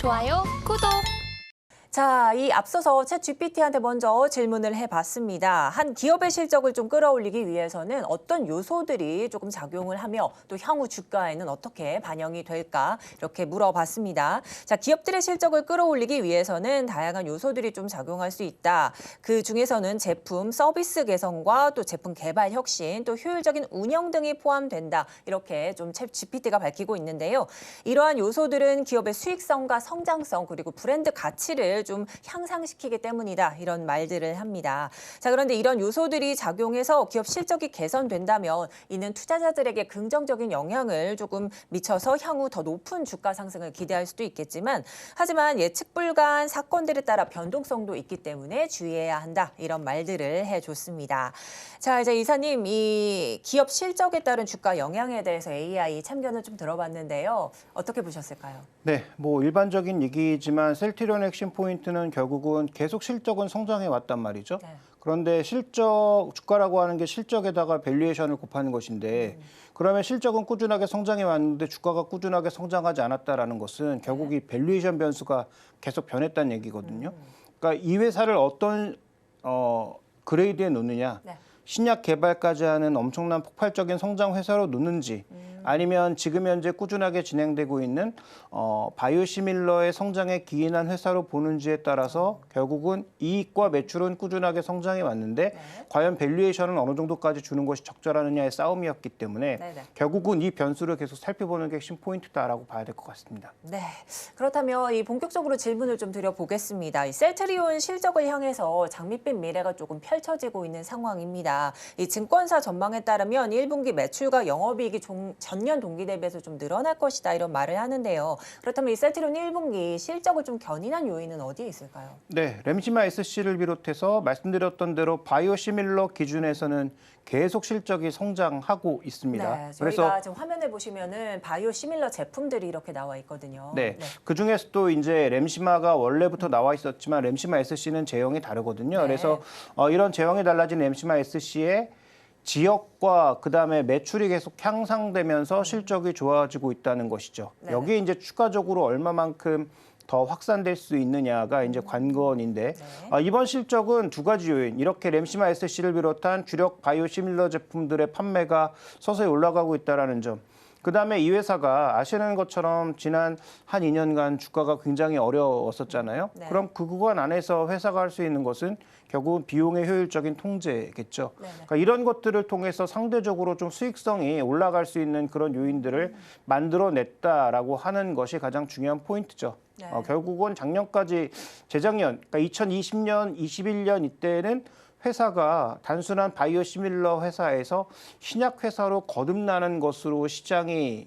좋아요, 구독! 자, 이 앞서서 챗GPT한테 먼저 질문을 해봤습니다. 한 기업의 실적을 좀 끌어올리기 위해서는 어떤 요소들이 조금 작용을 하며 또 향후 주가에는 어떻게 반영이 될까 이렇게 물어봤습니다. 자, 기업들의 실적을 끌어올리기 위해서는 다양한 요소들이 좀 작용할 수 있다. 그 중에서는 제품, 서비스 개선과 또 제품 개발 혁신, 또 효율적인 운영 등이 포함된다. 이렇게 좀 챗GPT가 밝히고 있는데요. 이러한 요소들은 기업의 수익성과 성장성 그리고 브랜드 가치를 좀 향상시키기 때문이다. 이런 말들을 합니다. 자, 그런데 이런 요소들이 작용해서 기업 실적이 개선된다면 이는 투자자들에게 긍정적인 영향을 조금 미쳐서 향후 더 높은 주가 상승을 기대할 수도 있겠지만 하지만 예측 불가한 사건들에 따라 변동성도 있기 때문에 주의해야 한다. 이런 말들을 해줬습니다. 자, 이제 이사님, 이 기업 실적에 따른 주가 영향에 대해서 AI 참견을 좀 들어봤는데요. 어떻게 보셨을까요? 네, 뭐 일반적인 얘기지만 셀트리온의 핵심 포인트는 결국은 계속 실적은 성장해 왔단 말이죠. 네. 그런데 실적, 주가라고 하는 게 실적에다가 밸류에이션을 곱하는 것인데 그러면 실적은 꾸준하게 성장해 왔는데 주가가 꾸준하게 성장하지 않았다라는 것은 결국 이 밸류에이션 변수가 계속 변했다는 얘기거든요. 그러니까 이 회사를 어떤 그레이드에 놓느냐. 네. 신약 개발까지 하는 엄청난 폭발적인 성장 회사로 놓는지 아니면 지금 현재 꾸준하게 진행되고 있는 바이오시밀러의 성장에 기인한 회사로 보는지에 따라서 결국은 이익과 매출은 꾸준하게 성장해 왔는데 과연 밸류에이션은 어느 정도까지 주는 것이 적절하느냐의 싸움이었기 때문에 결국은 이 변수를 계속 살펴보는 게 핵심 포인트다라고 봐야 될 것 같습니다. 네, 그렇다면 이 본격적으로 질문을 좀 드려보겠습니다. 이 셀트리온 실적을 향해서 장밋빛 미래가 조금 펼쳐지고 있는 상황입니다. 이 증권사 전망에 따르면 1분기 매출과 영업이익이 전년 동기 대비해서 좀 늘어날 것이다 이런 말을 하는데요. 그렇다면 이 셀트리온 1분기 실적을 좀 견인한 요인은 어디에 있을까요? 네, 램시마 SC를 비롯해서 말씀드렸던 대로 바이오시밀러 기준에서는 계속 실적이 성장하고 있습니다. 네, 저희가 지금 화면에 보시면은 바이오시밀러 제품들이 이렇게 나와 있거든요. 네, 그 중에서도 이제 램시마가 원래부터 나와 있었지만 램시마 SC는 제형이 다르거든요. 네. 그래서 이런 제형이 달라진 램시마 SC의 지역과 그다음에 매출이 계속 향상되면서 실적이 좋아지고 있다는 것이죠. 네. 여기에 이제 추가적으로 얼마만큼 더 확산될 수 있느냐가 이제 관건인데 이번 실적은 두 가지 요인, 이렇게 램시마 SC를 비롯한 주력 바이오시밀러 제품들의 판매가 서서히 올라가고 있다는 점. 그다음에 이 회사가 아시는 것처럼 지난 한 2년간 주가가 굉장히 어려웠었잖아요. 네. 그럼 그 구간 안에서 회사가 할 수 있는 것은 결국은 비용의 효율적인 통제겠죠. 그러니까 이런 것들을 통해서 상대적으로 좀 수익성이 올라갈 수 있는 그런 요인들을 만들어냈다라고 하는 것이 가장 중요한 포인트죠. 네. 결국은 작년까지 재작년, 그러니까 2020년, 21년 이때는 회사가 단순한 바이오시밀러 회사에서 신약 회사로 거듭나는 것으로 시장이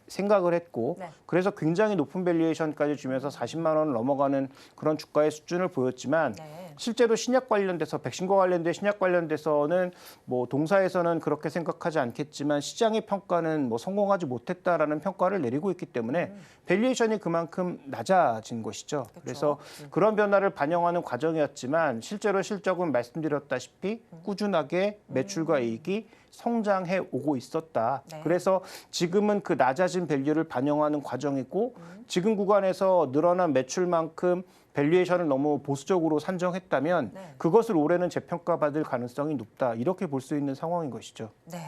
생각을 했고 그래서 굉장히 높은 밸류에이션까지 주면서 40만 원을 넘어가는 그런 주가의 수준을 보였지만 실제로 신약 관련돼서 백신과 관련된 신약 관련돼서는 뭐 동사에서는 그렇게 생각하지 않겠지만 시장의 평가는 뭐 성공하지 못했다라는 평가를 내리고 있기 때문에 밸류에이션이 그만큼 낮아진 것이죠. 그래서 그런 변화를 반영하는 과정이었지만 실제로 실적은 말씀드렸다시피 꾸준하게 매출과 이익이 성장해 오고 있었다. 그래서 지금은 그 낮아진 밸류를 반영하는 과정이고 지금 구간에서 늘어난 매출만큼 밸류에이션을 너무 보수적으로 산정했다면 그것을 올해는 재평가받을 가능성이 높다. 이렇게 볼 수 있는 상황인 것이죠. 네,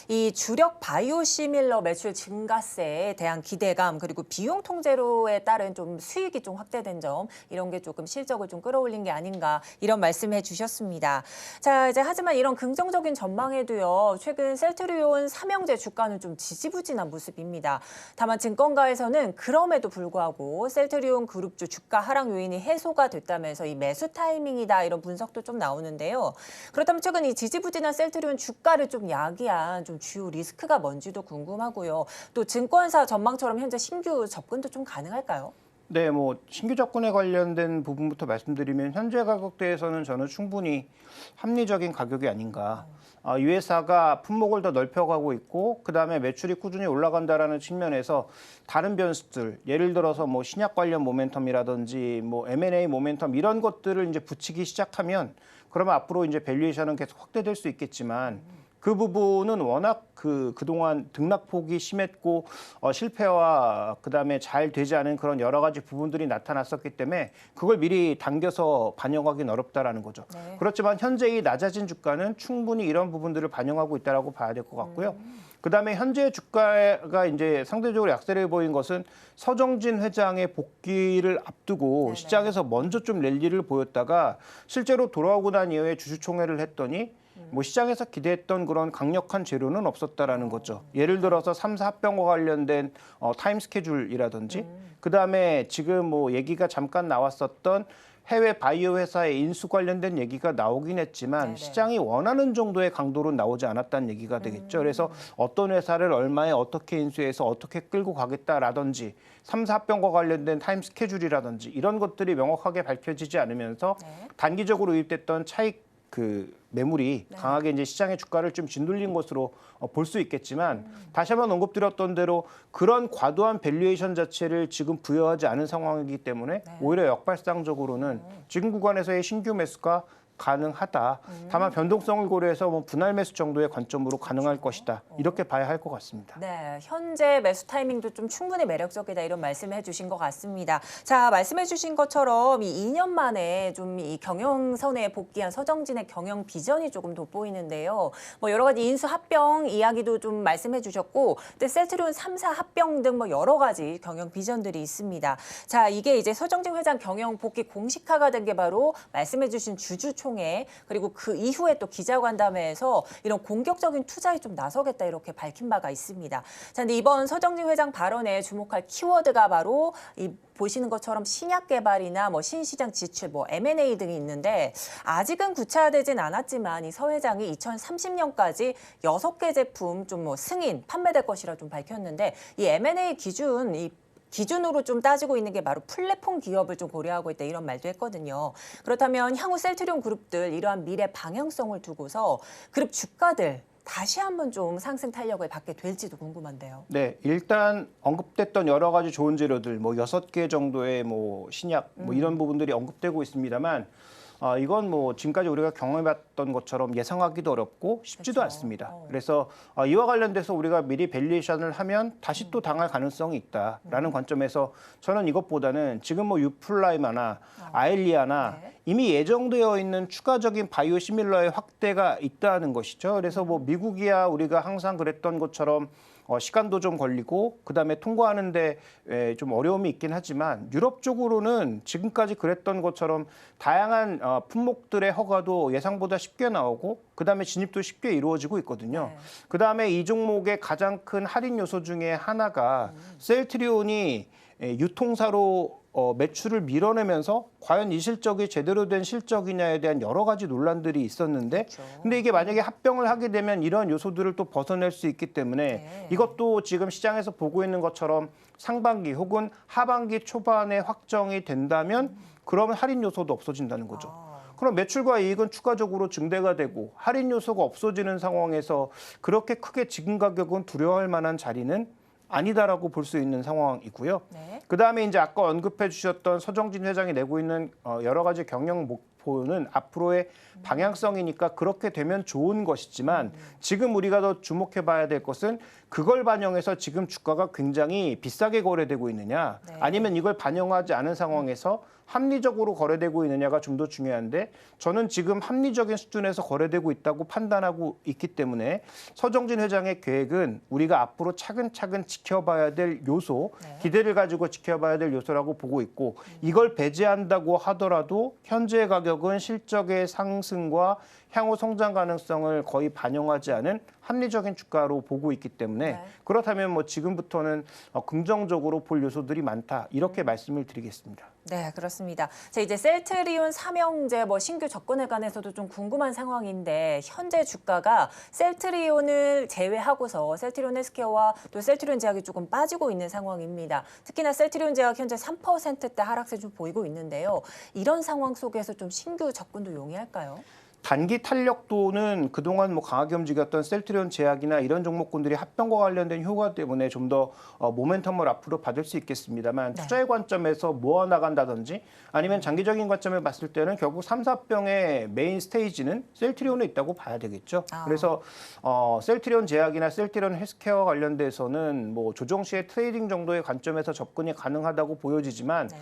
이 주력 바이오시밀러 매출 증가세에 대한 기대감 그리고 비용 통제로에 따른 좀 수익이 좀 확대된 점 이런 게 조금 실적을 좀 끌어올린 게 아닌가 이런 말씀해 주셨습니다. 자, 이제 하지만 이런 긍정적인 전망에도요. 최근 셀트리온 삼형제 주가는 좀 지지부진한 모습입니다. 다만 증권가에서는 그럼에도 불구하고 셀트리온 그룹주 주가 하락 요인이 해소가 됐다면서 이 매수 타이밍이다 이런 분석도 좀 나오는데요. 그렇다면 최근 이 지지부진한 셀트리온 주가를 좀 야기한 좀 주요 리스크가 뭔지도 궁금하고요. 또 증권사 전망처럼 현재 신규 접근도 좀 가능할까요? 네, 뭐 신규 접근에 관련된 부분부터 말씀드리면 현재 가격대에서는 저는 충분히 합리적인 가격이 아닌가. 이 회사가 품목을 더 넓혀가고 있고 그다음에 매출이 꾸준히 올라간다라는 측면에서 다른 변수들, 예를 들어서 뭐 신약 관련 모멘텀이라든지 뭐 M&A 모멘텀 이런 것들을 이제 붙이기 시작하면 그러면 앞으로 이제 밸류에이션은 계속 확대될 수 있겠지만 그 부분은 워낙 그동안 등락폭이 심했고 실패와 그다음에 잘 되지 않은 그런 여러 가지 부분들이 나타났었기 때문에 그걸 미리 당겨서 반영하기는 어렵다라는 거죠. 네. 그렇지만 현재 이 낮아진 주가는 충분히 이런 부분들을 반영하고 있다라고 봐야 될 것 같고요. 그다음에 현재 주가가 이제 상대적으로 약세를 보인 것은 서정진 회장의 복귀를 앞두고 네네. 시장에서 먼저 좀 랠리를 보였다가 실제로 돌아오고 난 이후에 주주총회를 했더니 뭐 시장에서 기대했던 그런 강력한 재료는 없었다라는 거죠. 예를 들어서 3사 합병과 관련된 타임 스케줄이라든지 그다음에 지금 뭐 얘기가 잠깐 나왔었던 해외 바이오 회사의 인수 관련된 얘기가 나오긴 했지만 네네. 시장이 원하는 정도의 강도로 나오지 않았다는 얘기가 되겠죠. 그래서 어떤 회사를 얼마에 어떻게 인수해서 어떻게 끌고 가겠다라든지 3사 합병과 관련된 타임 스케줄이라든지 이런 것들이 명확하게 밝혀지지 않으면서 네. 단기적으로 유입됐던 차익 매물이 네. 강하게 이제 시장의 주가를 좀 짓눌린 것으로 볼 수 있겠지만 다시 한번 언급드렸던 대로 그런 과도한 밸류에이션 자체를 지금 부여하지 않은 상황이기 때문에 네. 오히려 역발상적으로는 지금 구간에서의 신규 매수가 가능하다. 다만 변동성을 고려해서 뭐 분할 매수 정도의 관점으로 가능할 것이다. 이렇게 봐야 할 것 같습니다. 네, 현재 매수 타이밍도 좀 충분히 매력적이다 이런 말씀을 해주신 것 같습니다. 자, 말씀해주신 것처럼 이 2년 만에 좀 이 경영선에 복귀한 서정진의 경영 비전이 조금 돋보이는데요. 뭐 여러 가지 인수 합병 이야기도 좀 말씀해주셨고, 또 셀트리온 3사 합병 등 뭐 여러 가지 경영 비전들이 있습니다. 자, 이게 이제 서정진 회장 경영 복귀 공식화가 된 게 바로 말씀해주신 주주총회 그리고 그 이후에 또 기자간담회에서 이런 공격적인 투자에 좀 나서겠다 이렇게 밝힌 바가 있습니다. 자, 근데 이번 서정진 회장 발언에 주목할 키워드가 바로 이 보시는 것처럼 신약 개발이나 뭐 신시장 지출, 뭐 M&A 등이 있는데 아직은 구체화되진 않았지만 이 서 회장이 2030년까지 6개 제품 좀 뭐 승인, 판매될 것이라 좀 밝혔는데 이 M&A 기준으로 좀 따지고 있는 게 바로 플랫폼 기업을 좀 고려하고 있다 이런 말도 했거든요. 그렇다면 향후 셀트리온 그룹들 이러한 미래 방향성을 두고서 그룹 주가들 다시 한번 좀 상승 탄력을 받게 될지도 궁금한데요. 네, 일단 언급됐던 여러 가지 좋은 재료들, 뭐 6개 정도의 뭐 신약, 뭐 이런 부분들이 언급되고 있습니다만, 이건 뭐 지금까지 우리가 경험해봤던 것처럼 예상하기도 어렵고 쉽지도 그렇죠. 않습니다. 그래서 이와 관련돼서 우리가 미리 밸류에이션을 하면 다시 또 당할 가능성이 있다라는 관점에서 저는 이것보다는 지금 뭐 유플라이마나 아일리아나 네. 이미 예정되어 있는 추가적인 바이오시밀러의 확대가 있다는 것이죠. 그래서 뭐 미국이야 우리가 항상 그랬던 것처럼 시간도 좀 걸리고 그다음에 통과하는데 좀 어려움이 있긴 하지만 유럽 쪽으로는 지금까지 그랬던 것처럼 다양한 품목들의 허가도 예상보다 쉽게 나오고 그다음에 진입도 쉽게 이루어지고 있거든요. 네. 그다음에 이 종목의 가장 큰 할인 요소 중에 하나가 셀트리온이 유통사로 매출을 밀어내면서 과연 이 실적이 제대로 된 실적이냐에 대한 여러 가지 논란들이 있었는데 그렇죠. 근데 이게 만약에 합병을 하게 되면 이런 요소들을 또 벗어낼 수 있기 때문에 네. 이것도 지금 시장에서 보고 있는 것처럼 상반기 혹은 하반기 초반에 확정이 된다면 그러면 할인 요소도 없어진다는 거죠. 그럼 매출과 이익은 추가적으로 증대가 되고 할인 요소가 없어지는 상황에서 그렇게 크게 지금 가격은 두려워할 만한 자리는 아니다라고 볼 수 있는 상황이고요. 네. 그다음에 이제 아까 언급해 주셨던 서정진 회장이 내고 있는 여러 가지 경영 목표는 앞으로의 방향성이니까 그렇게 되면 좋은 것이지만 지금 우리가 더 주목해 봐야 될 것은 그걸 반영해서 지금 주가가 굉장히 비싸게 거래되고 있느냐 네. 아니면 이걸 반영하지 않은 상황에서 합리적으로 거래되고 있느냐가 좀 더 중요한데 저는 지금 합리적인 수준에서 거래되고 있다고 판단하고 있기 때문에 서정진 회장의 계획은 우리가 앞으로 차근차근 지켜봐야 될 요소, 네. 기대를 가지고 지켜봐야 될 요소라고 보고 있고 이걸 배제한다고 하더라도 현재 가격은 실적의 상승과 향후 성장 가능성을 거의 반영하지 않은 합리적인 주가로 보고 있기 때문에 네. 그렇다면 뭐 지금부터는 긍정적으로 볼 요소들이 많다 이렇게 말씀을 드리겠습니다. 네, 그렇습니다. 자, 이제 셀트리온 삼형제 뭐 신규 접근에 관해서도 좀 궁금한 상황인데 현재 주가가 셀트리온을 제외하고서 셀트리온 헬스케어와 또 셀트리온 제약이 조금 빠지고 있는 상황입니다. 특히나 셀트리온 제약 현재 3%대 하락세 좀 보이고 있는데요. 이런 상황 속에서 좀 신규 접근도 용이할까요? 단기 탄력도는 그동안 뭐 강하게 움직였던 셀트리온 제약이나 이런 종목군들이 합병과 관련된 효과 때문에 좀 더 모멘텀을 앞으로 받을 수 있겠습니다만 네. 투자의 관점에서 모아나간다든지 아니면 장기적인 관점에 봤을 때는 결국 3, 4병의 메인 스테이지는 셀트리온에 있다고 봐야 되겠죠. 아. 그래서 셀트리온 제약이나 셀트리온 헬스케어와 관련돼서는 뭐 조정 시의 트레이딩 정도의 관점에서 접근이 가능하다고 보여지지만 네.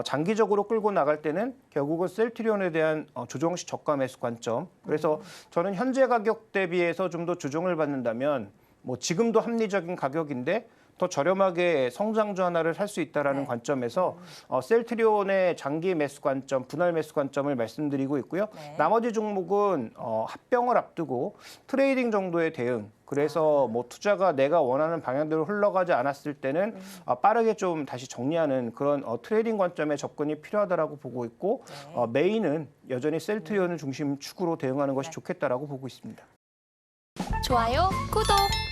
장기적으로 끌고 나갈 때는 결국은 셀트리온에 대한 조정 시 저가 매수 관점. 그래서 저는 현재 가격 대비해서 좀 더 조정을 받는다면 뭐 지금도 합리적인 가격인데 더 저렴하게 성장주 하나를 살 수 있다라는 네. 관점에서 셀트리온의 장기 매수 관점, 분할 매수 관점을 말씀드리고 있고요. 네. 나머지 종목은 합병을 앞두고 트레이딩 정도의 대응. 그래서 뭐 투자가 내가 원하는 방향대로 흘러가지 않았을 때는 빠르게 좀 다시 정리하는 그런 트레이딩 관점의 접근이 필요하다라고 보고 있고 네. 메인은 여전히 셀트리온을 중심 축으로 대응하는 것이 네. 좋겠다라고 보고 있습니다. 좋아요, 구독!